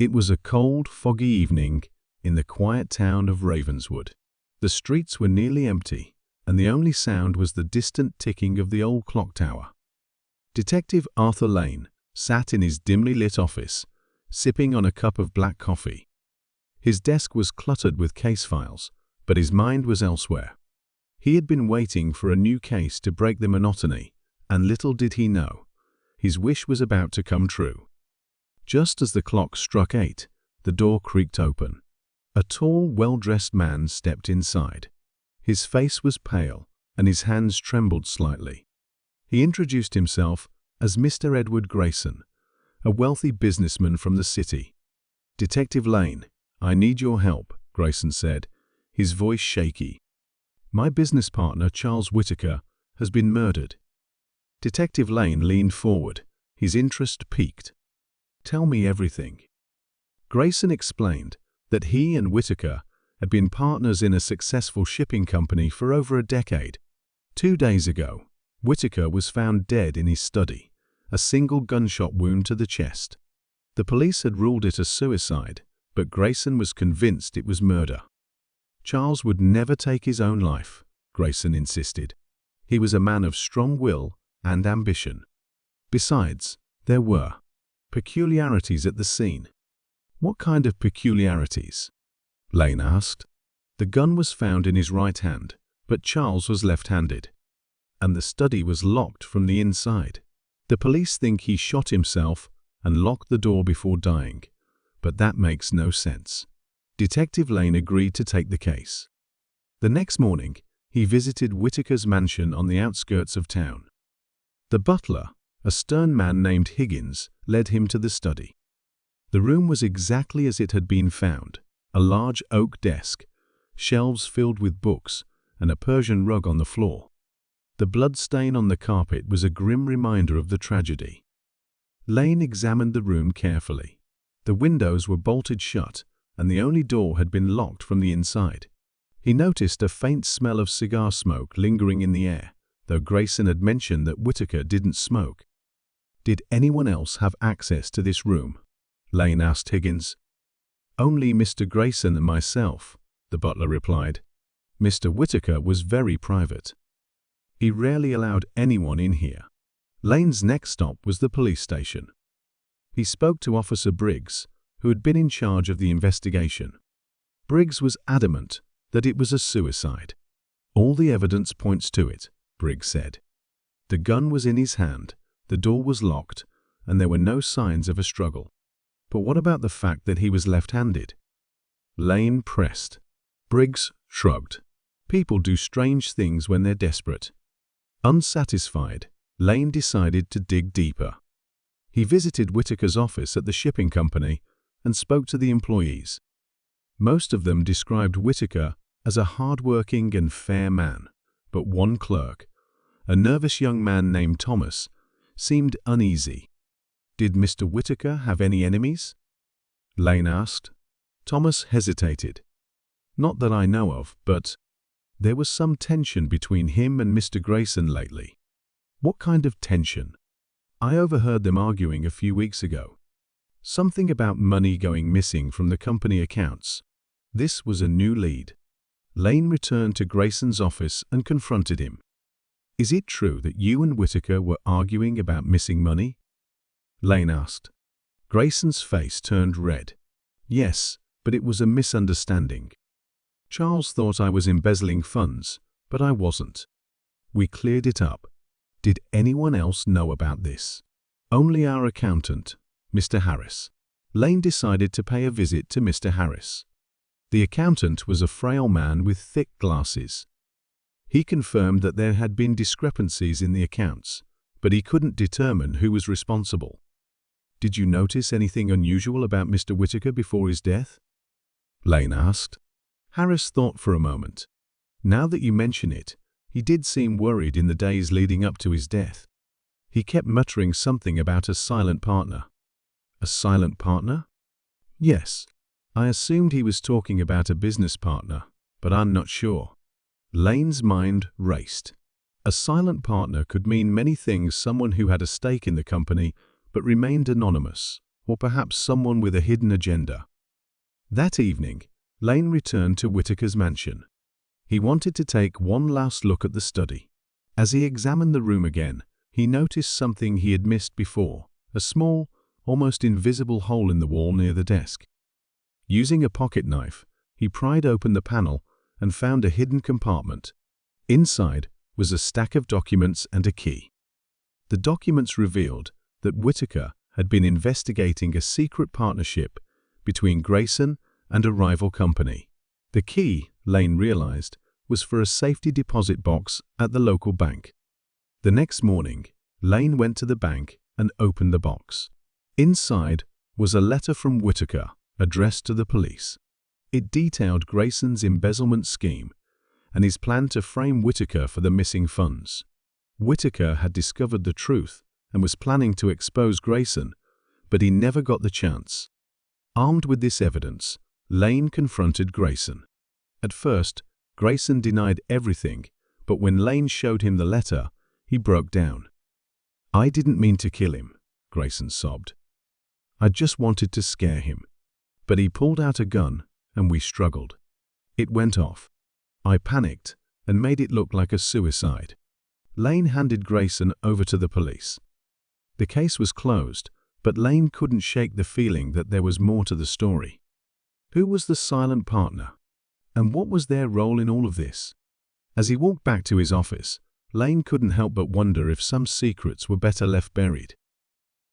It was a cold, foggy evening in the quiet town of Ravenswood. The streets were nearly empty, and the only sound was the distant ticking of the old clock tower. Detective Arthur Lane sat in his dimly lit office, sipping on a cup of black coffee. His desk was cluttered with case files, but his mind was elsewhere. He had been waiting for a new case to break the monotony, and little did he know, his wish was about to come true. Just as the clock struck 8, the door creaked open. A tall, well-dressed man stepped inside. His face was pale, and his hands trembled slightly. He introduced himself as Mr. Edward Grayson, a wealthy businessman from the city. "Detective Lane, I need your help," Grayson said, his voice shaky. "My business partner, Charles Whitaker, has been murdered." Detective Lane leaned forward, his interest piqued. "Tell me everything." Grayson explained that he and Whitaker had been partners in a successful shipping company for over a decade. 2 days ago, Whitaker was found dead in his study, a single gunshot wound to the chest. The police had ruled it a suicide, but Grayson was convinced it was murder. Charles would never take his own life, Grayson insisted. He was a man of strong will and ambition. Besides, there were peculiarities at the scene. "What kind of peculiarities?" Lane asked. "The gun was found in his right hand, but Charles was left-handed. And the study was locked from the inside. The police think he shot himself and locked the door before dying, but that makes no sense." Detective Lane agreed to take the case. The next morning, he visited Whitaker's mansion on the outskirts of town. The butler, a stern man named Higgins, led him to the study. The room was exactly as it had been found, a large oak desk, shelves filled with books, and a Persian rug on the floor. The blood stain on the carpet was a grim reminder of the tragedy. Lane examined the room carefully. The windows were bolted shut, and the only door had been locked from the inside. He noticed a faint smell of cigar smoke lingering in the air, though Grayson had mentioned that Whitaker didn't smoke. "Did anyone else have access to this room?" Lane asked Higgins. "Only Mr. Grayson and myself," the butler replied. "Mr. Whitaker was very private. He rarely allowed anyone in here." Lane's next stop was the police station. He spoke to Officer Briggs, who had been in charge of the investigation. Briggs was adamant that it was a suicide. "All the evidence points to it," Briggs said. "The gun was in his hand, the door was locked, and there were no signs of a struggle. But what about the fact that he was left-handed?" Lane pressed. Briggs shrugged. "People do strange things when they're desperate." Unsatisfied, Lane decided to dig deeper. He visited Whitaker's office at the shipping company and spoke to the employees. Most of them described Whitaker as a hard-working and fair man, but one clerk, a nervous young man named Thomas, seemed uneasy. "Did Mr. Whitaker have any enemies?" Lane asked. Thomas hesitated. "Not that I know of, but there was some tension between him and Mr. Grayson lately." "What kind of tension?" "I overheard them arguing a few weeks ago. Something about money going missing from the company accounts." This was a new lead. Lane returned to Grayson's office and confronted him. "Is it true that you and Whitaker were arguing about missing money?" Lane asked. Grayson's face turned red. "Yes, but it was a misunderstanding. Charles thought I was embezzling funds, but I wasn't. We cleared it up." "Did anyone else know about this?" "Only our accountant, Mr. Harris." Lane decided to pay a visit to Mr. Harris. The accountant was a frail man with thick glasses. He confirmed that there had been discrepancies in the accounts, but he couldn't determine who was responsible. "Did you notice anything unusual about Mr. Whitaker before his death?" Lane asked. Harris thought for a moment. "Now that you mention it, he did seem worried in the days leading up to his death. He kept muttering something about a silent partner." "A silent partner?" "Yes. I assumed he was talking about a business partner, but I'm not sure." Lane's mind raced. A silent partner could mean many things: someone who had a stake in the company but remained anonymous, or perhaps someone with a hidden agenda. That evening, Lane returned to Whitaker's mansion. He wanted to take one last look at the study. As he examined the room again, he noticed something he had missed before, a small, almost invisible hole in the wall near the desk. Using a pocket knife, he pried open the panel and found a hidden compartment. Inside was a stack of documents and a key. The documents revealed that Whitaker had been investigating a secret partnership between Grayson and a rival company. The key, Lane realized, was for a safety deposit box at the local bank. The next morning, Lane went to the bank and opened the box. Inside was a letter from Whitaker addressed to the police. It detailed Grayson's embezzlement scheme and his plan to frame Whitaker for the missing funds. Whitaker had discovered the truth and was planning to expose Grayson, but he never got the chance. Armed with this evidence, Lane confronted Grayson. At first, Grayson denied everything, but when Lane showed him the letter, he broke down. "I didn't mean to kill him," Grayson sobbed. "I just wanted to scare him." But he pulled out a gun, and we struggled. It went off. I panicked and made it look like a suicide. Lane handed Grayson over to the police. The case was closed, but Lane couldn't shake the feeling that there was more to the story. Who was the silent partner? And what was their role in all of this? As he walked back to his office, Lane couldn't help but wonder if some secrets were better left buried.